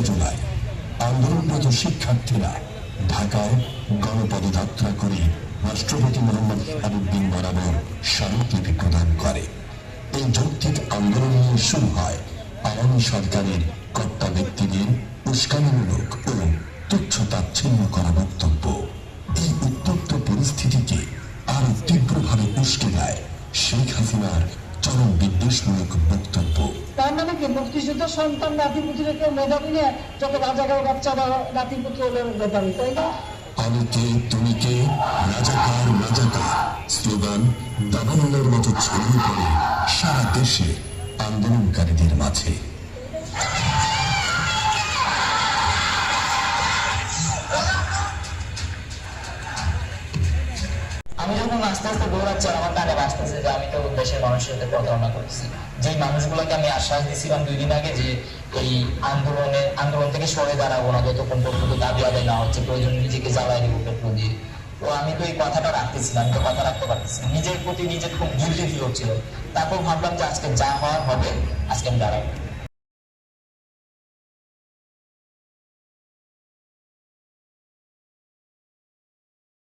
জুলাই আন্দোলনরত শিক্ষার্থীরা ঢাকায় গণপদযাত্রা করে রাষ্ট্রপতি মোহাম্মদ হাবিবুদ্দিন বরাবর স্মারকলিপি প্রদান করে। এই যৌক্তিক আন্দোলন নিয়ে শুরু হয় আওয়ামী সরকারের কর্তা ব্যক্তিদের উস্কানিমূলক ও তুচ্ছ-তাচ্ছিল্য করা বক্তব্য। এই উত্তপ্ত পরিস্থিতিকে আরো তীব্রভাবে উস্কে দেয় শেখ হাসিনার চরম বিদ্বেষমূলক বক্তব্য। তার মানে কি মুক্তিযুদ্ধের সন্তান নাতিপুতিকে মেধাবী নিয়ে যত রাজাকার বাচ্চারা নাতিপুত্র হলে মেধাবী, তাই না? আমি কে তুমি কে, রাজাকার রাজাকার স্লোগান দাবানলের মতো ছড়িয়ে পড়ে সারা দেশে আন্দোলনকারীদের মাঝে। আমি যখন আস্তে আস্তে দৌড়াচ্ছি আমার কানে আসতেছে যে আমি তো দেশের মানুষের সাথে প্রতারণা করেছি। যে মানুষগুলোকে আমি আশ্বাস দিয়েছিলাম 2 দিন আগে যে এই আন্দোলন থেকে সরে দাঁড়াবো না যতক্ষণ পর্যন্ত দাবি আদায় না হচ্ছে, প্রয়োজন নিজেকে জ্বালায় দিব পেট্রোল দিয়ে। তো আমি তো এই কথাটা রাখতেছিলাম, আমি তো কথা রাখতে পারতেছি, নিজের প্রতি নিজের খুব গিল্টি ফিল হচ্ছিল। তারপর ভাবলাম যে আজকে যা হওয়ার হবে, আজকে আমি দাঁড়াবো।